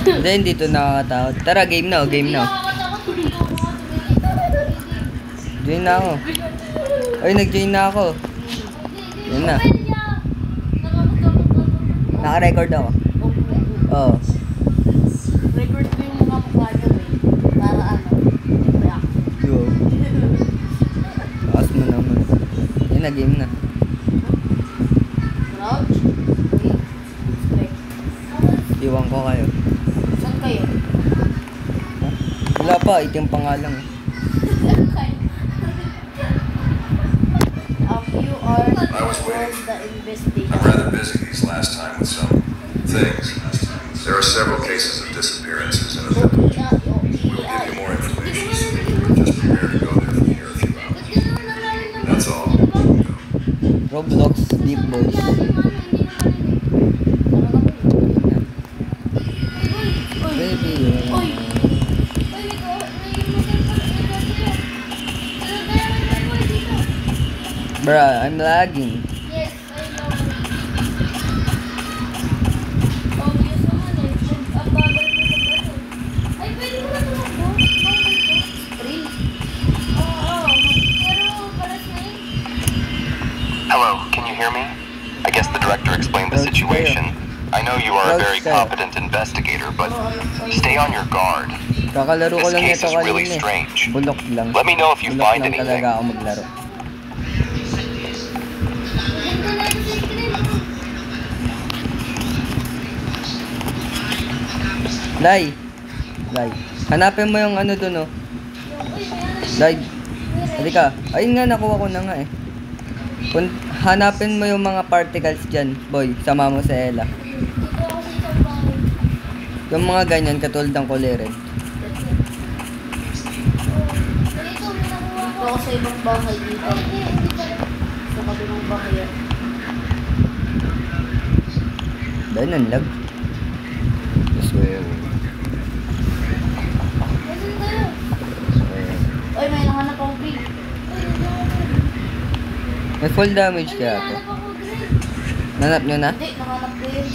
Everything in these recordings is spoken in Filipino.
Hindi, hindi to nakakatakot. Tara, game na, game na. Join na ako. Ay, nag-join na ako. Yan na. Naka-record ako. Oo. Record ko yung mga mukha nyo eh. Para ano? Yo. Taas mo naman. Yan na, game na. Crouch. Strike. Iwan ko kayo. Saan kayo? Wala pa, itim pa nga lang. You are the investigator. I'm rather busy these last time with some things. There are several cases of disappearances in a village. We'll give you more information soon. Just prepare to go there from here a few hours. That's all. Roblox Deep Boys. Baby. Bruh, I'm lagging. Yes, I know. Obvious naman eh. Ang bagal mo sa baso. Ay, pwede mo na tumakbo. Sprint. Oo. Pero paras na yun. Hello, can you hear me? I guess the director explained the situation. I know you are a very competent investigator, but stay on your guard. Kakalaro ko This lang case ito is really kanina eh. strange. Bulok lang. Let me know if you Bulok find lang anything. talaga ako maglaro. Lai. Lai. Hanapin mo yung ano dun, oh. Lai. Halika. Ayun nga, nakuha ko na nga eh. Hanapin mo yung mga particles dyan, boy. Sama mo sa Ella. Yung mga ganyan, katulad ng kulay red. Dito ako sa ibang bahay dito. Sa kabilang bahay. Dahil ang lag. I swear. Oy, may nahanap akong pig. May full damage kaya to. Nanap nyo na? Hindi, nahanap ko yun.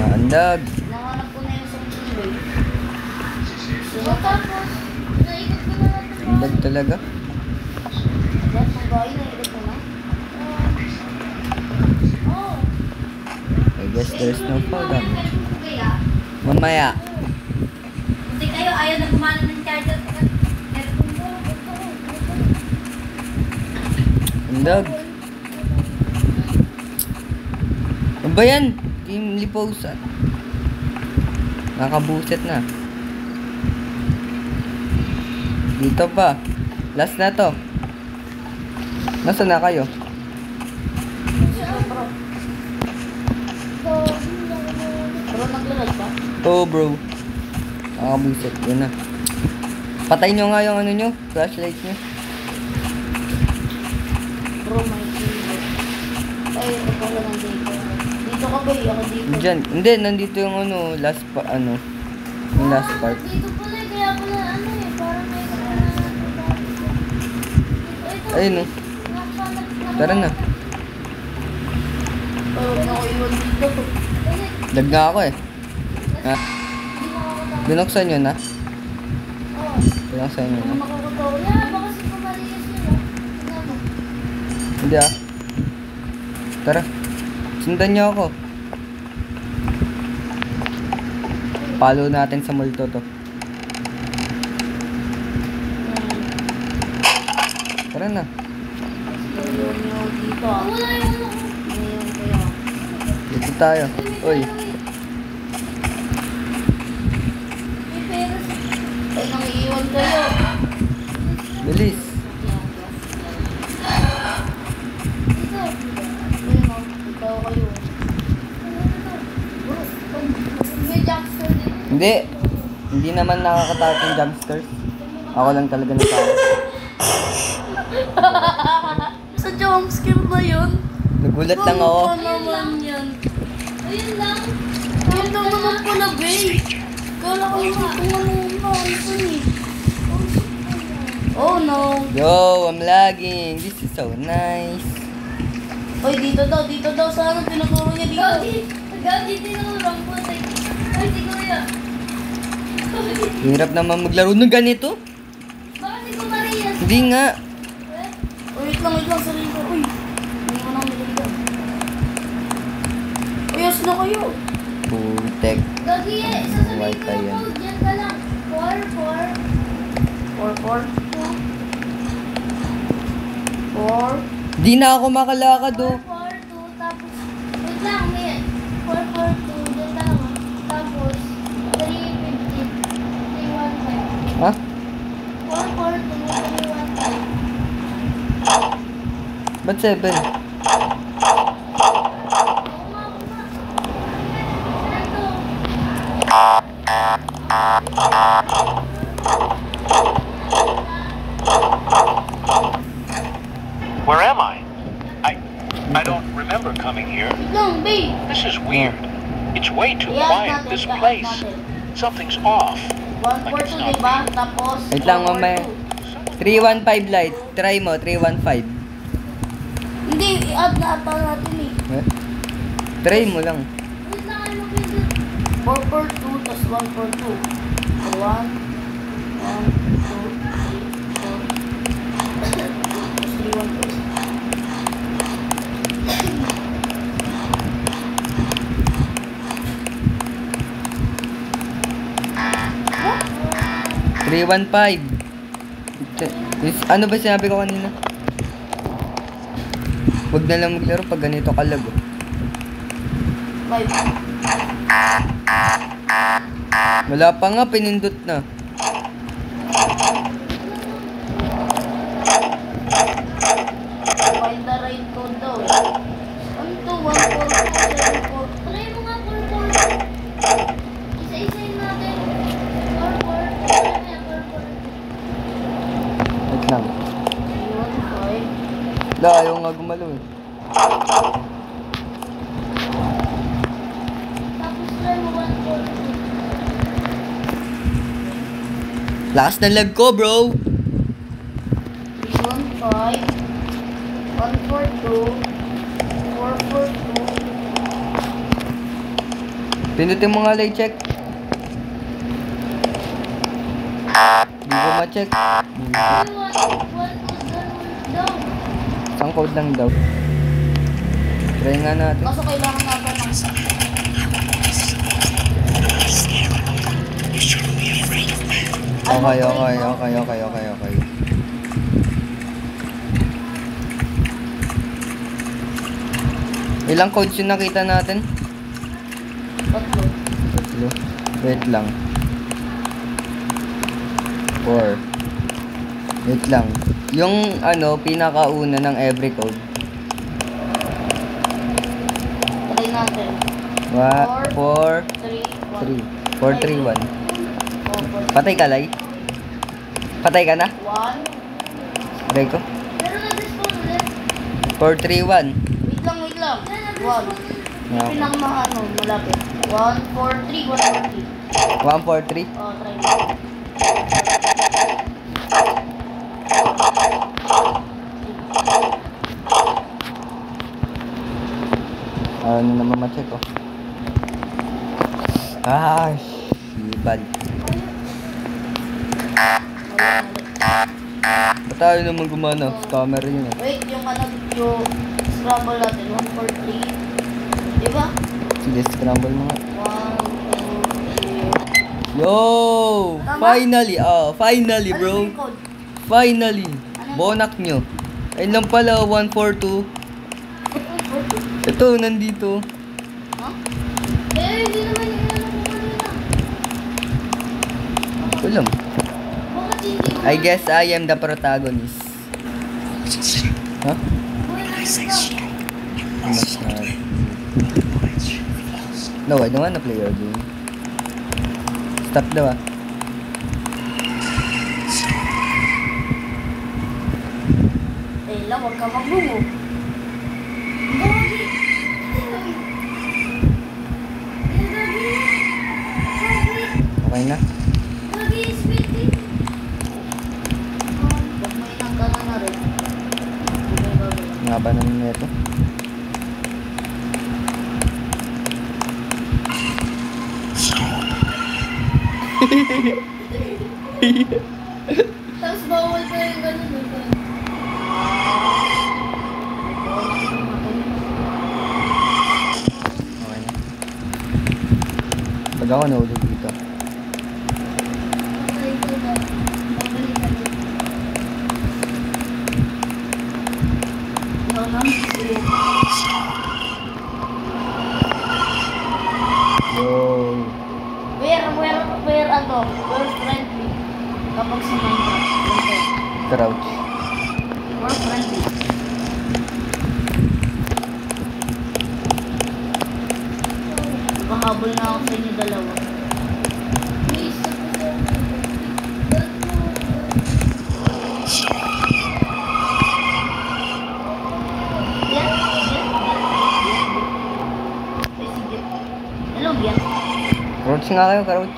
Ang lag. Nahanap ko na yung isang pig eh. Tapos, naikot ko na lang. Ang lag talaga. Lahat ng bahay na ikot ko na. Oo. I guess there's no full damage. Mamaya. Kasi kayo, ayaw na kumano ng charger. Ang lag. Ano ba yan? Team Liposa. Nakabuset na. Dito pa. Last na to. Nasaan na kayo? Pero naglalag pa. Oh bro. Nakabuset. Yun na. Patay nyo nga yung ano nyo. Flashlight nyo. Bro, may silver. Ay, ito pala nandito. Dito ka ba? Ako dito. Diyan. Hindi. Nandito yung ano. Last pa. Ano. Yung last part. Dito pala eh, kaya pala ano eh, parang may Ayun oh. Tara na. Huwag na ako iwan dito. Lag nga ako eh. Ha? Binuksan nyo na? Binuksan nyo Ano na? makakatawa? Yeah, baka si Pamarias yun ah. Tingnan mo. Hindi ah. Tara. Sundan nyo ako. Follow natin sa multo to. Tara na. Iwan niyo dito ah. Wala yung ano. Ngayon kaya. Dito tayo. Uy. May pera sa... Ay, nang iiwan kayo. Bilis. Dito. Ayun o, ikaw kayo. May jumpster din. Hindi. Hindi naman nakakatakot yung jumpscares. Ako lang talaga natakot. Sa jumpscare ba yun? Nagulat lang ako. Ano naman yan? Ayun lang. Yun lang naman pala, babe. Kala ko yung kung ano eh. Oh no. Yo, I'm lagging. This is so nice. Oy, dito daw sa ano, tinuturo niya dito. Gagi tinurang po. Ay, si Kuya. Hirap naman maglaro ng ganito. Baka si Kuya. Hindi nga. Wait lang, sarili ko. Uy, hindi mo nang niligaw. Ayos na kayo. Putek. Gagi, sasabihin ko Wi-Fi yung yan. code. Diyan ka lang. 4. Di na ako makalakad oh. 442, tapos, wait lang, may 442, dyan lang, tapos, 350, 315. Ha? 442, 315. Ba't 7? Where am I? I don't remember coming here. Wait lang, babe. This is weird. It's way too Iyan quiet, natin, this iyan place. natin. Something's off. 142, diba? Tapos, Wait lang, mamaya. 315 light. Try mo, 315. Hindi, i-add na ata natin eh. Eh? Try mo lang. Wait lang, ano pwede? 442, tapos 142. 1, 2, 3, 4. Tapos 312. 315. Ano ba sinabi ko kanina? Huwag na lang maglaro pag ganito kalag. 5. Wala pa nga, pinindot na. Find the right code daw eh. Ano to? 14274. Try mo nga 442. Isa-isayin natin. 442. Ano yan, 442? Wait lang. 315. Wala, ayaw nga gumalaw eh. Tapos try mo 142. Lakas ng lag ko, bro. 315. 142. 442. Pindutin mo nga light check. Hindi ko ma-check. Try mo 142 daw. Isang code lang daw. Try nga natin. Kaso kailangan natin ng Okay. Ilang codes yung nakita natin? Tatlo. Tatlo. Wait lang. 4. Wait lang. Yung ano, pinakauna ng every code. Try natin. 4, 3, 3. 4, 3, 1. Patay ka, Lai? Patay ka na? 1. Try ko. Pero na-dispose ulit. 4, 3, 1. Wait lang. 1. Okay. Pinakamaano, malapit. 1, 4, 3, 1, 4, 3. 1, 4, 3. Oh, try mo. Ano naman ma-check ko? Ah, shibal. Ba't tayo naman gumana? Scammer yun eh. Wait, yung scramble natin. 1, 4, 3. Diba? Sige, scramble mo nga. 1, 2, 3. Yo! Tama? Finally! Finally, Ano bro! yung code? Finally! Bonak nyo. Ayun lang pala, 142. Ito, nandito. Ha? Eh, hindi naman yung ano ko kanina. Walang. Bakit hindi ko? I guess I am the protagonist. Ha? No, I don't wanna play your game. Stop daw ah. Eh, lang, huwag ka magbungo. Okay na? Huwag mo inang ka na rin. Nga ba naman na ito? Tapos bawal pa yung ganun. Okay na. Pag ako nahulog dito. Okay, ito ba? Babalik ka din. Wow. Where ano? Where friendly? Kapag sa Minecraft. Crouch. Where friendly? Nakahabol na ako sa inyo dalawa. Please, Yan. Ay, sige. Hello, yan. Crouch nga kayo, crouch.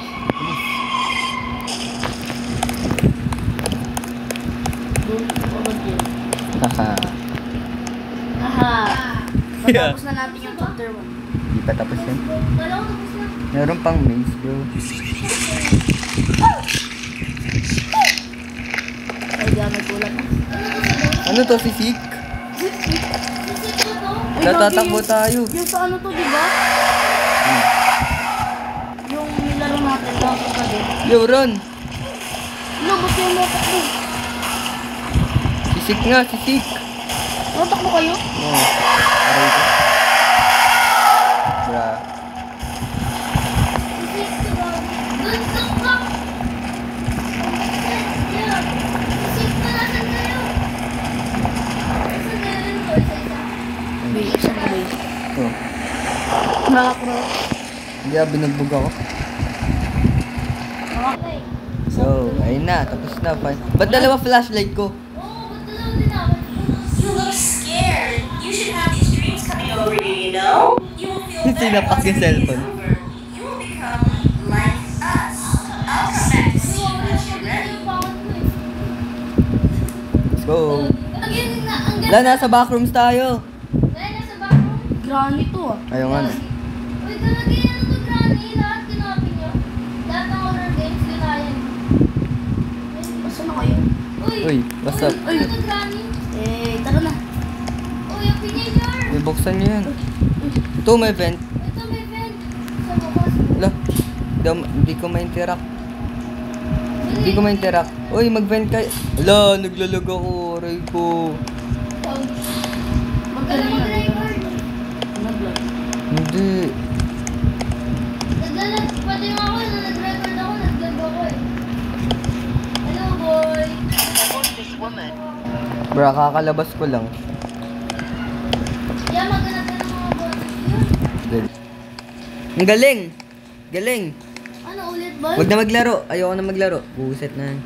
Doon, pagod yun. Haha. Aha. Yeah. Patapos na natin yung chapter 1. Di pa tapos yun. Kala ko tapos na. Meron pang maze, bro. Ay, di ako nagkulat. Ano to, si Sik? Sisip ko to. Ay, Natatakbo gagi, tayo. yung sa ano to, di ba? Yung nilaro natin lang sa tabi. Yo, Ron. Ano, ba't yung motok mo? Si Sik nga, si Sik. Motok mo kayo? Oo. Aray ko. Bra. Sisip ko ba? Doon, doon ka. Yeah. Sisip ko, nasan kayo? Nasan kayo rin to? Isa-isa. Wait, saan ba yun? Oh. Nakakro. Hindi, binugbog ako. Okay. So, ayun na. Tapos na. Fine. Ba't dalawa flashlight ko? Oo, ba't dalawa din ako? You look scared. You should have these dreams coming over you, you know? You will feel better Sinapak once yung everything is cellphone. over. You will become like us. I'll come back to see you once you're ready. Let's go. Again, ang Wala, nasa backrooms tayo. Dahil nasa backroom. Granny to ah. Ayaw nga na. Uy, talaga yan ang granny. Lahat kinopy nyo. Lahat ng horror games, ginayan. Basta na kayo? Uy, what's up? Uy, ito granny. Eh, tara na. Uy, yung vinegar. May buksan nyo yan. Ito, may vent. Ito may vent. Sa bukas. Wala. Hindi ko ma-interact. Hindi ko ma-interact. Uy, mag-vent kayo. Wala, naglalag ako. Aray ko. Magaling na. Nag-record. Nag-vlog. Hindi. Naglalag. Pati nga ako, nung nag-record ako, naglag ako eh. Hello, boy. Bra, kakalabas ko lang. Yeah, maghanap ka ng mga boses yun. Good. Ang galing! Galing! Ano ulit, boy? Huwag na maglaro. Ayoko na maglaro. Buset na yan.